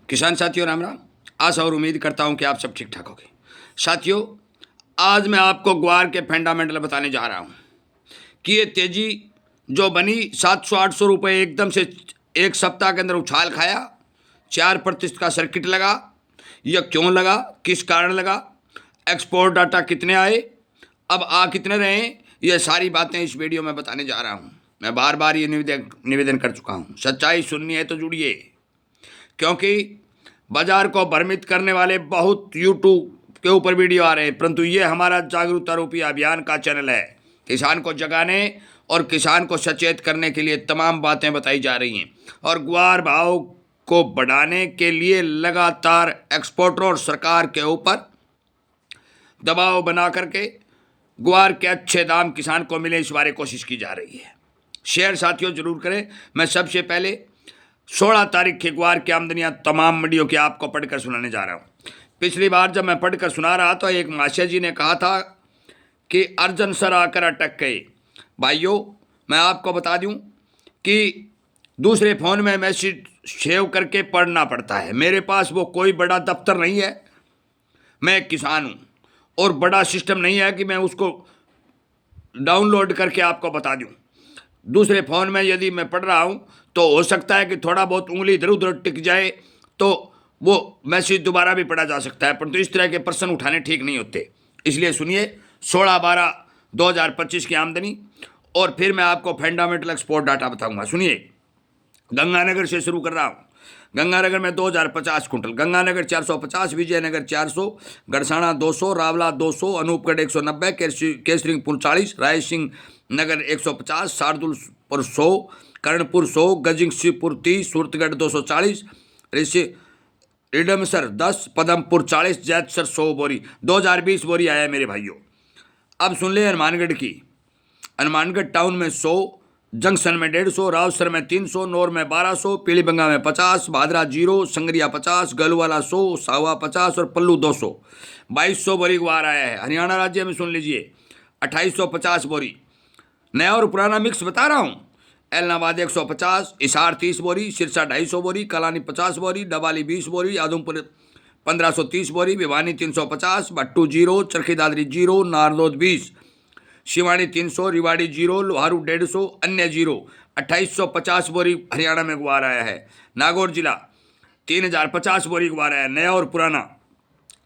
किसान साथियों राम राम। आशा और उम्मीद करता हूं कि आप सब ठीक ठाक होंगे। साथियों, आज मैं आपको ग्वार के फंडामेंटल बताने जा रहा हूं कि ये तेजी जो बनी 700-800 रुपये एकदम से एक सप्ताह के अंदर उछाल खाया, 4% का सर्किट लगा। यह क्यों लगा, किस कारण लगा, एक्सपोर्ट डाटा कितने आए, अब आ कितने रहे, ये सारी बातें इस वीडियो में बताने जा रहा हूँ। मैं बार बार ये निवेदन कर चुका हूँ, सच्चाई सुननी है तो जुड़िए, क्योंकि बाजार को भ्रमित करने वाले बहुत यूट्यूब के ऊपर वीडियो आ रहे हैं, परंतु ये हमारा जागरूकता रूपी अभियान का चैनल है। किसान को जगाने और किसान को सचेत करने के लिए तमाम बातें बताई जा रही हैं और ग्वार भाव को बढ़ाने के लिए लगातार एक्सपोर्टरों और सरकार के ऊपर दबाव बना करके ग्वार के अच्छे दाम किसान को मिले, इस बारे कोशिश की जा रही है। शेयर साथियों जरूर करें। मैं सबसे पहले 16 तारीख के ग्वार की आमदनियां तमाम मंडियों की आपको पढ़कर सुनाने जा रहा हूं। पिछली बार जब मैं पढ़कर सुना रहा तो एक महाशय जी ने कहा था कि अर्जन सर आकर अटक गए। भाइयों, मैं आपको बता दूं कि दूसरे फ़ोन में मैसेज सेव करके पढ़ना पड़ता है। मेरे पास वो कोई बड़ा दफ्तर नहीं है, मैं एक किसान हूँ और बड़ा सिस्टम नहीं है कि मैं उसको डाउनलोड करके आपको बता दूं। दूसरे फ़ोन में यदि मैं पढ़ रहा हूँ तो हो सकता है कि थोड़ा बहुत उंगली इधर उधर टिक जाए तो वो मैसेज दोबारा भी पढ़ा जा सकता है, परंतु इस तरह के प्रश्न उठाने ठीक नहीं होते। इसलिए सुनिए 16/12/2025 की आमदनी और फिर मैं आपको फंडामेंटल एक्सपोर्ट डाटा बताऊंगा। सुनिए, गंगानगर से शुरू कर रहा हूँ। गंगानगर में 2050 कुंटल, गंगानगर 450, विजयनगर 400, गड़साना 200, रावला 200, अनूपगढ़ 190, केसरिंगपुर 40, रायसिंह नगर 150, शार्दुलपुर 100, कर्णपुर 100, गजिंगपुर 30, सूरतगढ़ 240, रिडमसर 10, पदमपुर 40, जैतसर 100 बोरी। 2020 बोरी आया मेरे भाइयों। अब सुन ले हनुमानगढ़ की। हनुमानगढ़ टाउन में 100, जंक्शन में 150, रावसर में 300, नौर में 1200, पीलीबंगा में 50, भादरा 0, संगरिया 50, गलवाला 100, सावा 50 और पल्लू 200। 2200 बोरी ग्वार आया है। हरियाणा राज्य में सुन लीजिए 2850 बोरी। नया और पुराना मिक्स बता रहा हूँ। एलनाबाद 150, हिसार 30 बोरी, सिरसा 250 बोरी, कलानी 50 बोरी, डबाली 20 बोरी, आदमपुर 1530 बोरी, भिवानी 350, भट्टू 0, चरखी दादरी 0, नारदोद 20, शिवानी 300, रिवाड़ी 0, लोहारू 150, अन्य 0। 2850 बोरी हरियाणा में ग्वार आया है। नागौर जिला 3050 बोरी ग्वार आया है, नया और पुराना।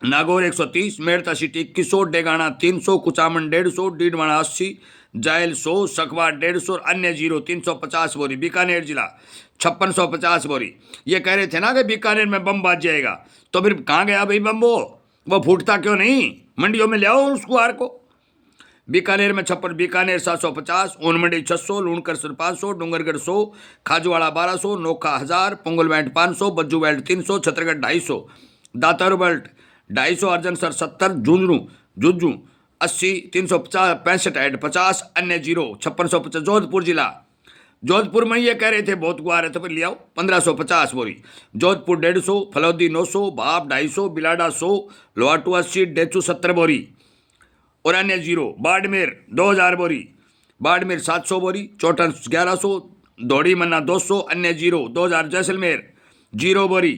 नागौर 130, मेड़ता सिटी 2100, डेगाना 300, कुचामन 150, डीडवाना 80, जायल 100, सकवा 150 और अन्य 0। 350 बोरी। बीकानेर जिला 5650 बोरी। ये कह रहे थे ना कि बीकानेर में बम बाज जाएगा, तो फिर कहाँ गया भाई बम? वो फूटता क्यों नहीं? मंडियों में ले आओ उस गुआर को। बीकानेर में 56, बीकानेर 750, ऊनमंडी 600, Lunkar 500, Dungargarh 100, Khajuwala 1200, Nokha 1000, Pongal belt 500, Bajju belt 300, Chhatargarh 250, Dataru belt 250, Arjansar 70, Jujju 80, 350, 65 ऐड 50, अन्य 0। 5650। जोधपुर जिला, जोधपुर में ये कह रहे थे बहुत गुआर है तो फिर ले आओ। 1550 बोरी। जोधपुर 150, फलौदी 900, भाप 250, बिलाडा 100, लोहाटू 80, डेचू 70 बोरी और अन्य 0। बाड़मेर 2000 बोरी, बाड़मेर 700 बोरी, चौटन 1100, दौड़ी मन्ना 200, अन्य 0। 2000 जैसलमेर 0 बोरी,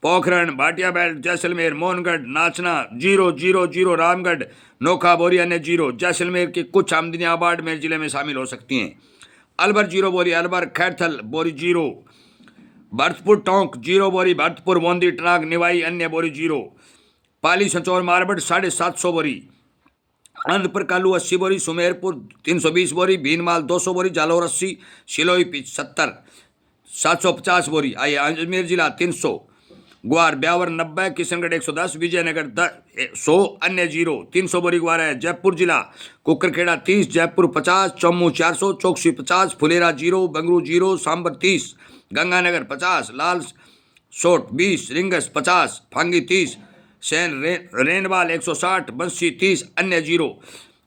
पोखरण, भाटिया बेल्ट, जैसलमेर, मोहनगढ़, नाचना 000, रामगढ़, नोखा बोरी, अन्य 0। जैसलमेर की कुछ आमदनियां बाड़मेर जिले में शामिल हो सकती हैं। अलवर 0 बोरी, अलवर खैरथल बोरी 0, भरतपुर टोंक 0 बोरी, भरतपुर बोंदी टनाक निवाई अन्य बोरी 0। पाली संचौर मारबट 750 बोरी, आनंदपुर कालू 80 बोरी, सुमेरपुर 320 बोरी, भीनमाल 200 बोरी, जालौर 80, सिलोई 70, 750 बोरी। आइए अजमेर जिला 300, ग्वार ब्यावर 90, किशनगढ़ 110, विजयनगर 100, अन्य 0। 300 बोरी ग्वार है। जयपुर जिला कुकरखेड़ा 30, जयपुर 50, चौमू 400, चौकसी 50, फुलेरा 0, बंगरू 0, सांबर 30, गंगानगर 50, लाल सोट 20, रिंगस 50, फांगी 30, सैन रेनवाल 160, बंसी 30, अन्य 0।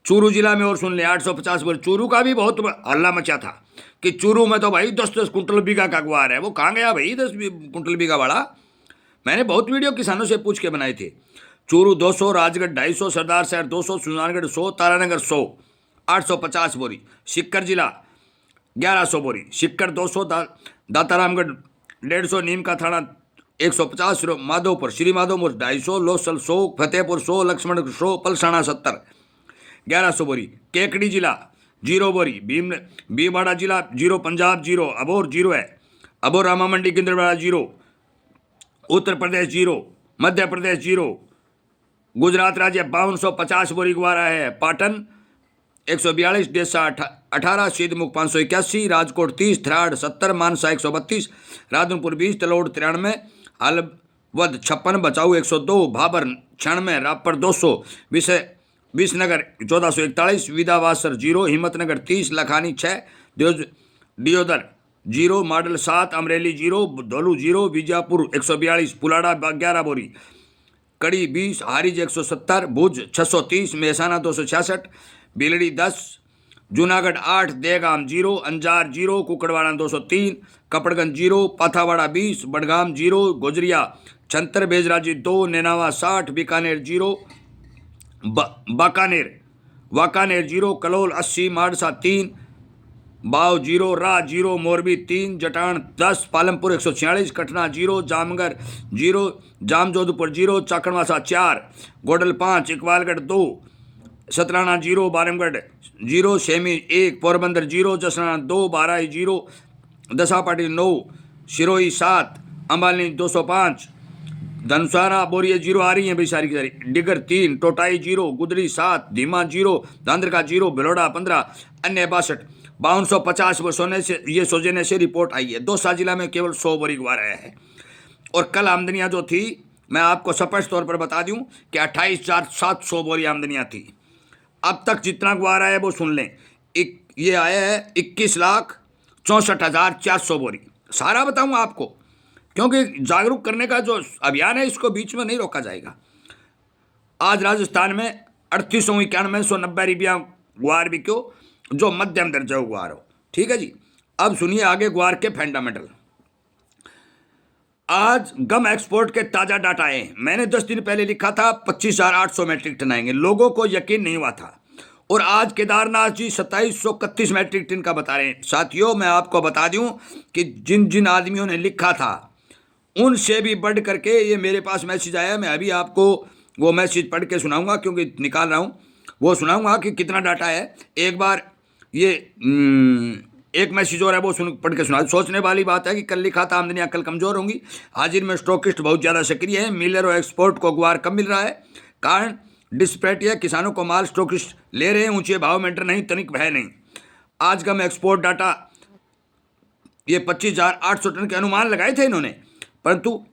चूरू जिला में और सुन ले 850 बोरी। चूरू का भी बहुत हल्ला मचा था कि चूरू में तो भाई 10-10 कुंटल बीघा का ग्वार है। वो कहाँ गया भाई 10 कुंटल बीघा वाला? मैंने बहुत वीडियो किसानों से पूछ के बनाए थे। चूरू 200, राजगढ़ 250, सरदार शहर 200, सुजानगढ़ 100, तारानगर 100, 850 बोरी। सिक्कर जिला 1100 बोरी, सिक्कर 200, दातारामगढ़ 150, नीम का थाना 150, माधोपुर श्री माधोपुर 250, लोसल 100, फतेहपुर 100, लक्ष्मण 100, पलसाना 70, 1100 बोरी। केकड़ी जिला 0 बोरी, भीमवाड़ा जिला 0, पंजाब 0, अबोर 0 है, अबोर रामा मंडी गिंद्रवाड़ा 0, उत्तर प्रदेश 0, मध्य प्रदेश 0, गुजरात राज्य 5250 बोरी गुवारा है। पाटन 142, डेसा 18, सिद्धमुख 581, राजकोट 30, थराड़ 70, मानसा 132, राधनपुर 20, तलोड़ 93, हलवद 56, बचाऊ 102, भाबर 96, रामपुर 200, विसनगर 1441, विदावासर 0, हिम्मतनगर 30, लखानी 6, दियोदर 0, मॉडल 7, अमरेली 0, धोलू 0, बीजापुर 142, पुलाड़ा 11 बोरी, कड़ी 20, हारीज 170, भुज 630, मेहसाना 266, बिलड़ी 10, जूनागढ़ 8, देगाम 0, अंजार 0, कुकड़वाड़ा 203, कपड़गंज 0, पाथावाड़ा 20, बडगाम 0, गोजरिया 76, बेजराजी 2, नेनावा 60, बीकानेर 0, वाकानेर 0, कलोल 80, माडसा 3, बाव 0, रा 0, मोरबी 3, जटान 10, पालमपुर 146, कटना 0, जामगर 0, जामजोधपुर 0, चाकणवासा 4, गोडल 5, इकबालगढ़ 2, सतराना 0, बारमगढ़ 0, सेमी 1, पोरबंदर 0, जसराना 2, बाराई 0, दसापाटी 9, सिरोही 7, अंबानी 205, धनसारा बोरिया 0 आ रही है भाई सारी की सारी, डिगर 3, टोटाई 0, गुदरी 7, धीमा 0, धांधरका 0, भिलोड़ा 15, अन्य 62, 5250 वो सोने से ये सोजेने से रिपोर्ट आई है। दौसा जिला में केवल 100 बोरी गुवार आया है। और कल आमदनियां जो थी मैं आपको स्पष्ट तौर पर बता दूं कि 28,700 बोरी आमदनियां थी। अब तक जितना गुवार आया है वो सुन लें, ये आया है 21,64,400 बोरी। सारा बताऊंगा आपको, क्योंकि जागरूक करने का जो अभियान है इसको बीच में नहीं रोका जाएगा। आज राजस्थान में 3891,190 रुपया गुवार बिक्यो, जो मध्यम दर्जा गुवार हो। ठीक है जी, अब सुनिए आगे गुवार के फंडामेंटल। आज गम एक्सपोर्ट के ताजा डाटा आए। मैंने 10 दिन पहले लिखा था 25,800 मैट्रिक टन आएंगे, लोगों को यकीन नहीं हुआ था। और आज केदारनाथ जी 2731 मैट्रिक टन का बता रहे हैं। साथियों मैं आपको बता दूं कि जिन जिन आदमियों ने लिखा था उनसे भी बढ़ करके ये मेरे पास मैसेज आया। मैं अभी आपको वो मैसेज पढ़ के सुनाऊंगा, क्योंकि निकाल रहा हूँ, वो सुनाऊंगा कि कितना डाटा है। एक बार ये एक मैसेज और है वो पढ़ के सुना। सोचने वाली बात है कि कल लिखा था आमदनियां कल कमजोर होंगी। हाजिर में स्टॉकिस्ट बहुत ज़्यादा सक्रिय है। मिलर और एक्सपोर्ट को गुवार कम मिल रहा है। कारण डिस्पैरिटी है, किसानों को माल स्टॉकिस्ट ले रहे हैं, ऊंचे भाव में नहीं, तनिक भय नहीं। आज का मैं एक्सपोर्ट डाटा ये 25,800 टन के अनुमान लगाए थे इन्होंने, परंतु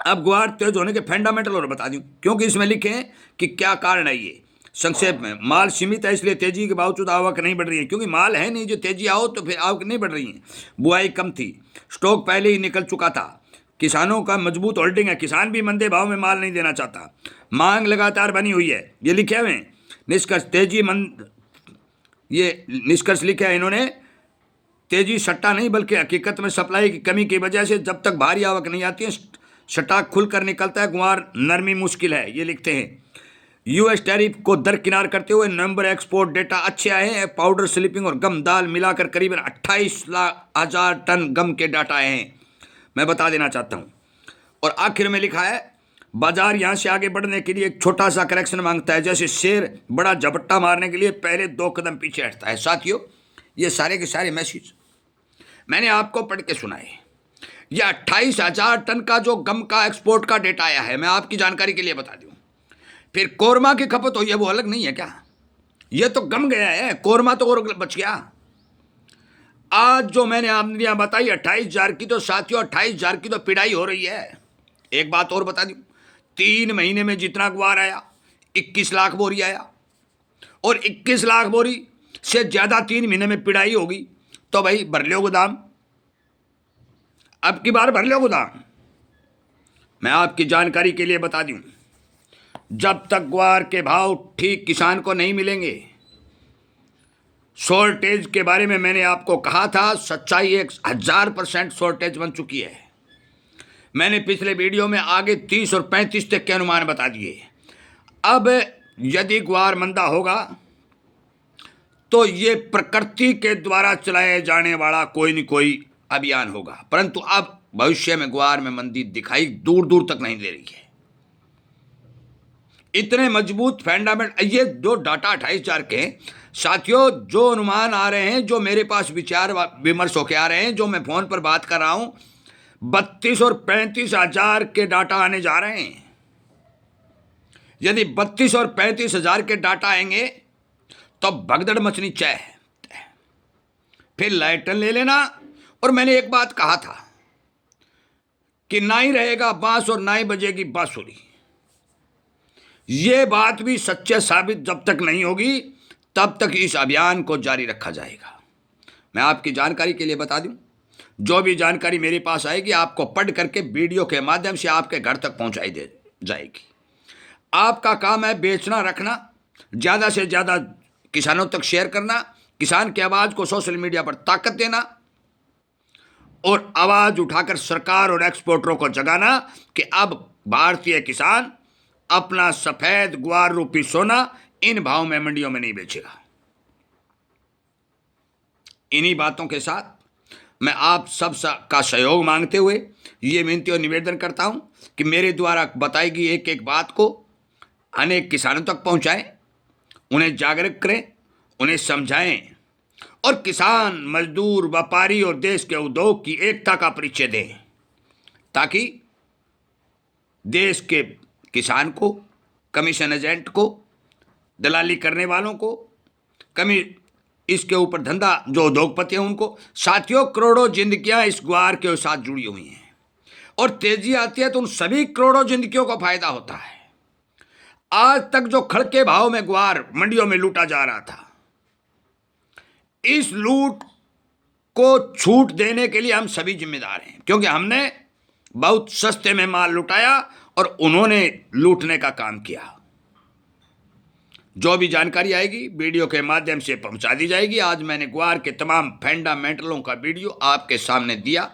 अब गुवार तेज होने के फंडामेंटल और बता दूं, क्योंकि इसमें लिखे हैं कि क्या कारण है। ये संक्षेप में, माल सीमित है इसलिए तेजी के बावजूद आवक नहीं बढ़ रही है, क्योंकि माल है नहीं, जो तेजी आओ तो फिर आवक नहीं बढ़ रही है। बुआई कम थी, स्टॉक पहले ही निकल चुका था, किसानों का मजबूत होल्डिंग है, किसान भी मंदे भाव में माल नहीं देना चाहता, मांग लगातार बनी हुई है। ये लिखे हुए निष्कर्ष तेजी मंद, ये निष्कर्ष लिखा है इन्होंने। तेजी सट्टा नहीं बल्कि हकीकत में सप्लाई की कमी की वजह से जब तक भारी आवक नहीं आती है स्टॉक खुलकर निकलता है, गुवार नरमी मुश्किल है। ये लिखते हैं। यूएस टैरिफ को दरकिनार करते हुए नवंबर एक्सपोर्ट डेटा अच्छे आए हैं। पाउडर, स्लिपिंग और गम दाल मिलाकर करीबन 28,000 टन गम के डाटा आए हैं, मैं बता देना चाहता हूं। और आखिर में लिखा है बाजार यहां से आगे बढ़ने के लिए एक छोटा सा करेक्शन मांगता है, जैसे शेर बड़ा झपट्टा मारने के लिए पहले 2 कदम पीछे हटता है। साथियों ये सारे के सारे मैसेज मैंने आपको पढ़ के सुनाए। यह 28,000 टन का जो गम का एक्सपोर्ट का डेटा आया है, मैं आपकी जानकारी के लिए बता दूं। फिर कोरमा की खपत हुई है, वो अलग नहीं है क्या? ये तो गम गया है, कोरमा तो और बच गया। आज जो मैंने आमदनियां बताई 28,000 की, तो साथियों 28,000 की तो पिड़ाई हो रही है। एक बात और बता दूं, 3 महीने में जितना गुवार आया 21 लाख बोरी आया, और 21 लाख बोरी से ज्यादा 3 महीने में पिड़ाई होगी, तो भाई भर लो गोदाम, अब की बार भर लो गोदाम। मैं आपकी जानकारी के लिए बता दूं, जब तक ग्वार के भाव ठीक किसान को नहीं मिलेंगे, शॉर्टेज के बारे में मैंने आपको कहा था, सच्चाई 1000% शॉर्टेज बन चुकी है। मैंने पिछले वीडियो में आगे 30 और 35 तक के अनुमान बता दिए। अब यदि ग्वार मंदा होगा तो ये प्रकृति के द्वारा चलाए जाने वाला कोई न कोई अभियान होगा, परंतु अब भविष्य में ग्वार में मंदी दिखाई दूर दूर तक नहीं दे रही है। इतने मजबूत फंडामेंट, ये जो डाटा 28,000 के साथियों, जो अनुमान आ रहे हैं, जो मेरे पास विचार विमर्श होके आ रहे हैं, जो मैं फोन पर बात कर रहा हूं, 32 और 35,000 के डाटा आने जा रहे हैं। यदि 32 और 35,000 के डाटा आएंगे तो भगदड़ मचनी चाय है, फिर लाइटन ले लेना। और मैंने एक बात कहा था कि ना ही रहेगा बांस और ना ही बजेगी बांसुरी। ये बात भी सच्चे साबित जब तक नहीं होगी तब तक इस अभियान को जारी रखा जाएगा। मैं आपकी जानकारी के लिए बता दूं, जो भी जानकारी मेरे पास आएगी आपको पढ़ करके वीडियो के माध्यम से आपके घर तक पहुंचाई दे जाएगी। आपका काम है बेचना रखना, ज़्यादा से ज़्यादा किसानों तक शेयर करना, किसान की आवाज़ को सोशल मीडिया पर ताकत देना और आवाज़ उठाकर सरकार और एक्सपोर्टरों को जगाना कि अब भारतीय किसान अपना सफेद ग्वार रूपी सोना इन भाव में मंडियों में नहीं बेचेगा। इन्हीं बातों के साथ मैं आप सब का सहयोग मांगते हुए ये विनती और निवेदन करता हूं कि मेरे द्वारा बताई गई एक एक बात को अनेक किसानों तक पहुंचाएं, उन्हें जागरूक करें, उन्हें समझाएं और किसान, मजदूर, व्यापारी और देश के उद्योग की एकता का परिचय दें, ताकि देश के किसान को, कमीशन एजेंट को, दलाली करने वालों को, इसके ऊपर धंधा जो उद्योगपति हैं उनको, साथियों करोड़ों जिंदगियां इस ग्वार के साथ जुड़ी हुई हैं और तेजी आती है तो उन सभी करोड़ों जिंदगियों को फायदा होता है। आज तक जो खड़के भाव में ग्वार मंडियों में लूटा जा रहा था, इस लूट को छूट देने के लिए हम सभी जिम्मेदार हैं, क्योंकि हमने बहुत सस्ते में माल लुटाया और उन्होंने लूटने का काम किया। जो भी जानकारी आएगी वीडियो के माध्यम से पहुंचा दी जाएगी। आज मैंने ग्वार के तमाम फंडामेंटलों का वीडियो आपके सामने दिया।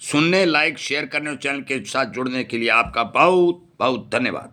सुनने, लाइक, शेयर करने और चैनल के साथ जुड़ने के लिए आपका बहुत बहुत धन्यवाद।